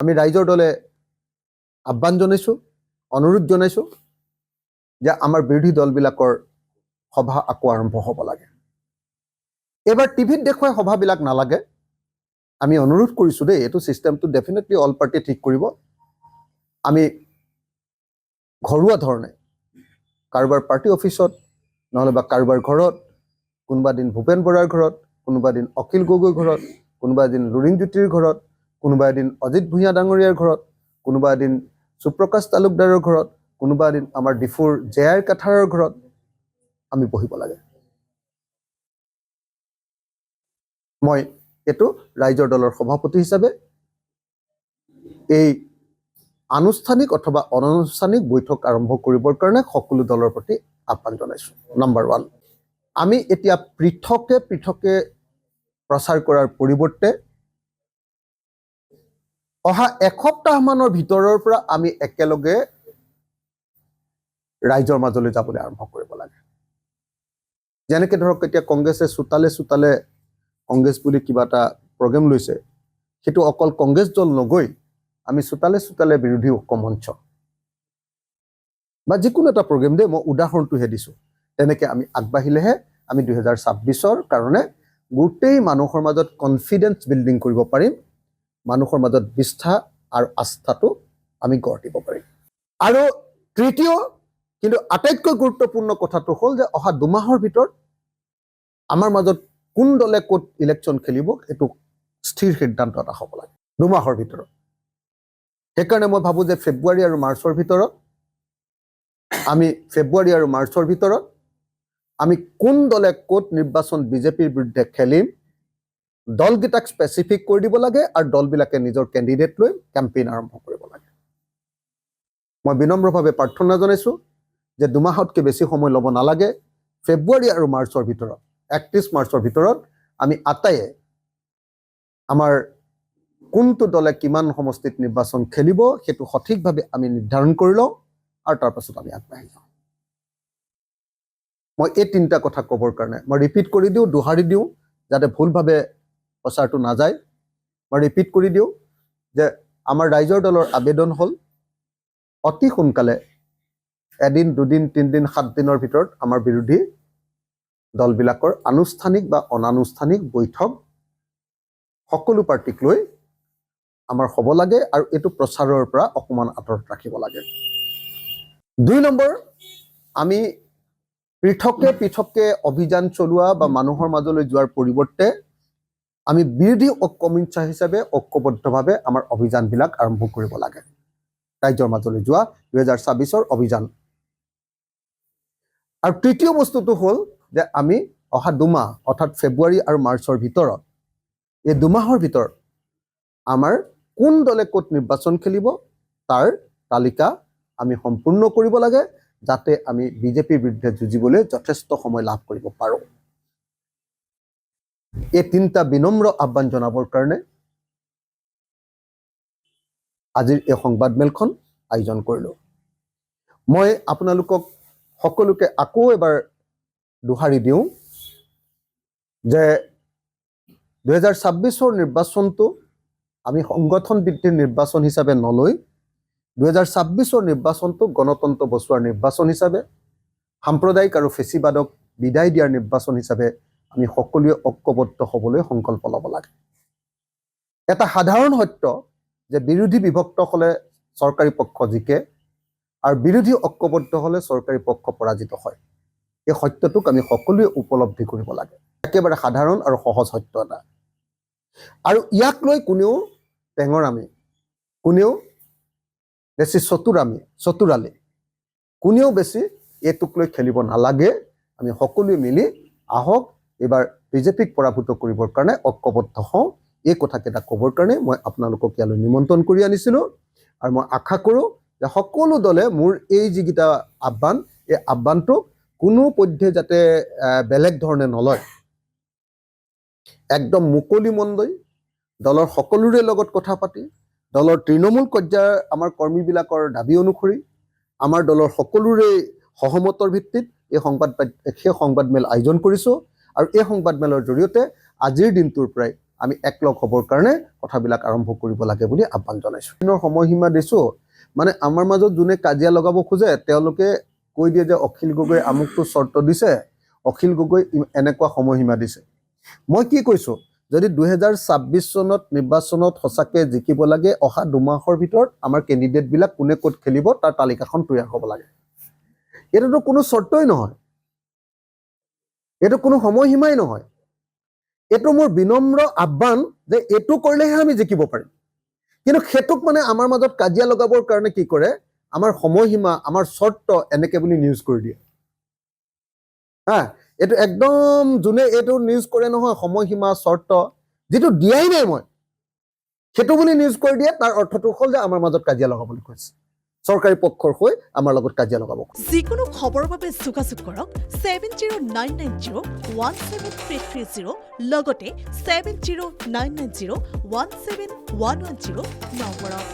আমি ৰাইজৰ দলে আহ্বান জনাইছোঁ, অনুৰোধ জনাইছোঁ যে আমাৰ বিৰোধী দলবিলাকৰ সভা আকৌ আৰম্ভ হ'ব লাগে। এইবাৰ টিভিত দেখুৱাই সভাবিলাক নালাগে। আমি অনুৰোধ কৰিছোঁ দেই, এইটো ছিষ্টেমটো ডেফিনেটলি অল পাৰ্টিয়ে ঠিক কৰিব। আমি ঘৰুৱা ধৰণে কাৰোবাৰ পাৰ্টি অফিচত নহ'লে বা কাৰোবাৰ ঘৰত, কোনোবা দিন ভূপেন বৰাৰ ঘৰত, কোনোবা দিন অখিল গগৈৰ ঘৰত, কোনোবা দিন লুৰিণজ্যোতিৰ ঘৰত, কোনোবা এদিন অজিত ভূঞা ডাঙৰীয়াৰ ঘৰত, কোনোবা এদিন সুপ্ৰকাশ তালুকদাৰৰ ঘৰত, কোনোবা এদিন আমাৰ ডিফুৰ জেআৰ কাঠাৰৰ ঘৰত আমি বহিব লাগে। মই এইটো ৰাইজৰ দলৰ সভাপতি হিচাপে এই আনুষ্ঠানিক অথবা অনানুষ্ঠানিক বৈঠক আৰম্ভ কৰিবৰ কাৰণে সকলো দলৰ প্ৰতি আহ্বান জনাইছোঁ। নম্বৰ 1, আমি এতিয়া পৃথকে পৃথকে প্ৰচাৰ কৰাৰ পৰিৱৰ্তে অহা এসপ্তাহমানৰ ভিতৰৰ পৰা আমি একেলগে ৰাইজৰ মাজলৈ যাবলৈ আৰম্ভ কৰিব লাগে। যেনেকৈ ধৰক এতিয়া কংগ্ৰেছে চোতালে চোতালে কংগ্ৰেছ বুলি কিবা এটা প্ৰগ্ৰেম লৈছে, সেইটো অকল কংগ্ৰেছ দল নগৈ আমি চোতালে চোতালে বিৰোধী ঐক্যমঞ্চ বা যিকোনো এটা প্ৰগ্ৰেম দেই, মই উদাহৰণটোহে দিছোঁ, তেনেকৈ আমি আগবাঢ়িলেহে আমি 2026-ৰ কাৰণে গোটেই মানুহৰ মাজত কনফিডেন্স বিল্ডিং কৰিব পাৰিম, মানুহৰ মাজত বিশ্বাস আৰু আস্থাটো আমি গঢ় দিব পাৰিম। আৰু তৃতীয় কিন্তু আটাইতকৈ গুৰুত্বপূৰ্ণ কথাটো হ'ল যে অহা 2 মাহৰ ভিতৰত আমাৰ মাজত কোন দলে ক'ত ইলেকশ্যন খেলিব এইটো স্থিৰ সিদ্ধান্ত এটা হ'ব লাগে 2 মাহৰ ভিতৰত। সেইকাৰণে মই ভাবোঁ যে ফেব্ৰুৱাৰী আৰু মাৰ্চৰ ভিতৰত আমি কোন দলে ক'ত নিৰ্বাচন বিজেপিৰ বিৰুদ্ধে খেলিম, দলকেইটাক স্পেচিফিক কৰি দিব লাগে আৰু দলবিলাকে নিজৰ কেণ্ডিডেট লৈ কেম্পেইন আৰম্ভ কৰিব লাগে। মই বিনম্ৰভাৱে প্ৰাৰ্থনা জনাইছোঁ যে 2 মাহতকৈ বেছি সময় ল'ব নালাগে। ফেব্ৰুৱাৰী আৰু মাৰ্চৰ ভিতৰত 31 মাৰ্চৰ ভিতৰত আমি আটাইয়ে আমাৰ কোনটো দলে কিমান সমষ্টিত নিৰ্বাচন খেলিব সেইটো সঠিকভাৱে আমি নিৰ্ধাৰণ কৰি লওঁ আৰু তাৰপাছত আমি আগবাঢ়ি যাওঁ। মই এই 3টা কথা ক'বৰ কাৰণে মই ৰিপিট কৰি দিওঁ, দোহাৰি দিওঁ, যাতে ভুলভাৱে প্ৰচাৰটো নাযায়। মই ৰিপিট কৰি দিওঁ যে আমাৰ ৰাইজৰ দলৰ আবেদন হ'ল অতি সোনকালে 1 দিন 2 দিন 3 দিন 7 দিনৰ ভিতৰত আমাৰ বিৰোধী দলবিলাকৰ আনুষ্ঠানিক বা অনানুষ্ঠানিক বৈঠক সকলো পাৰ্টিক লৈ আমাৰ হ'ব লাগে আৰু এইটো প্ৰচাৰৰ পৰা অকণমান আঁতৰত ৰাখিব লাগে। 2 নম্বৰ, আমি পৃথকে পৃথকে অভিযান চলোৱা বা মানুহৰ মাজলৈ যোৱাৰ পৰিৱৰ্তে আমি বিৰোধী ঐক্যমঞ্চ হিচাপে ঐক্যবদ্ধভাৱে আমাৰ অভিযানবিলাক আৰম্ভ কৰিব লাগে। ৰাইজৰ মাজলৈ যোৱা 2026-ৰ অভিযান। আৰু তৃতীয় বস্তুটো হ'ল যে আমি অহা 2 মাহ অৰ্থাৎ ফেব্ৰুৱাৰী আৰু মাৰ্চৰ ভিতৰত এই 2 মাহৰ ভিতৰত আমাৰ কোন দলে ক'ত নিৰ্বাচন খেলিব তাৰ তালিকা আমি সম্পূৰ্ণ কৰিব লাগে, যাতে আমি বিজেপিৰ বিৰুদ্ধে যুঁজিবলৈ যথেষ্ট সময় লাভ কৰিব পাৰোঁ। এই 3টা বিনম্ৰ আহ্বান জনাবৰ কাৰণে আজিৰ এই সংবাদমেলখন আয়োজন কৰিলোঁ। মই আপোনালোকক সকলোকে আকৌ এবাৰ দোহাৰি দিওঁ যে 2026-ৰ নিৰ্বাচনটো আমি সংগঠন ভিত্তিক নিৰ্বাচন হিচাপে নলৈ 2026-ৰ নিৰ্বাচনটো গণতন্ত্ৰ বচোৱাৰ নিৰ্বাচন হিচাপে, সাম্প্ৰদায়িক আৰু ফেচিবাদক বিদায় দিয়াৰ নিৰ্বাচন হিচাপে আমি সকলোৱে ঐক্যবদ্ধ হ'বলৈ সংকল্প ল'ব লাগে। এটা সাধাৰণ সত্য যে বিৰোধী বিভক্ত হ'লে চৰকাৰী পক্ষ জিকে আৰু বিৰোধী ঐক্যবদ্ধ হ'লে চৰকাৰী পক্ষ পৰাজিত হয়। এই সত্যটোক আমি সকলোৱে উপলব্ধি কৰিব লাগে। একেবাৰে সাধাৰণ আৰু সহজ সত্য এটা। আৰু ইয়াক লৈ কোনেও টেঙৰামি, কোনেও বেছি চতুৰালি, কোনেও বেছি এইটোক লৈ খেলিব নালাগে। আমি সকলোৱে মিলি আহক এইবাৰ বিজেপিক পৰাভূত কৰিবৰ কাৰণে ঐক্যবদ্ধ হওঁ। এই কথাকেইটা ক'বৰ কাৰণে মই আপোনালোকক ইয়ালৈ নিমন্ত্ৰণ কৰি আনিছিলোঁ আৰু মই আশা কৰোঁ যে সকলো দলে মোৰ এই যিকেইটা আহ্বান, এই আহ্বানটো কোনো পধ্যে যাতে বেলেগ ধৰণে নলয়, একদম মুকলি মনলৈ দলৰ সকলোৰে লগত কথা পাতি, দলৰ তৃণমূল পৰ্যায়ৰ আমাৰ কৰ্মীবিলাকৰ দাবী অনুসৰি আমাৰ দলৰ সকলোৰে সহমতৰ ভিত্তিত সেই সংবাদমেল আয়োজন কৰিছোঁ। আৰু এই সংবাদমেলৰ জৰিয়তে আজিৰ দিনটোৰ পৰাই আমি একলগ হ'বৰ কাৰণে কথাবিলাক আৰম্ভ কৰিব লাগে বুলি আহ্বান জনাইছোঁ। দিনৰ সময়সীমা দিছোঁ, মানে আমাৰ মাজত যোনে কাজিয়া লগাব খোজে তেওঁলোকে কৈ দিয়ে যে অখিল গগৈ আমুকটো চৰ্ত দিছে, অখিল গগৈ এনেকুৱা সময়সীমা দিছে। মই কি কৈছোঁ, যদি 2026 চনত নিৰ্বাচনত সঁচাকৈ জিকিব লাগে, অহা 2 মাহৰ ভিতৰত আমাৰ কেণ্ডিডেটবিলাক কোনে ক'ত খেলিব তাৰ তালিকাখন তৈয়াৰ হ'ব লাগে। এইটোতো কোনো চৰ্তই নহয়, এইটো কোনো সময়সীমাই নহয়। এইটো মোৰ বিনম্ৰ আহ্বান যে এইটো কৰিলেহে আমি জিকিব পাৰিম। কিন্তু সেইটোক মানে আমাৰ মাজত কাজিয়া লগাবৰ কাৰণে কি কৰে, আমাৰ সময়সীমা, আমাৰ চৰ্ত এনেকে বুলি নিউজ কৰি দিয়ে। এইটো একদম যোনে এইটো নিউজ কৰে নহয়, সময়সীমা চৰ্ত যিটো দিয়াই নাই মই, সেইটো বুলি নিউজ কৰি দিয়ে, তাৰ অৰ্থটো হ'ল যে আমাৰ মাজত কাজিয়া লগাবলৈ কৈছে, চৰকাৰী পক্ষৰ হৈ আমাৰ লগত কাজিয়া লগাব। যিকোনো খবৰৰ বাবে যোগাযোগ কৰক 7099017330 লগতে 7099017110 নম্বৰত।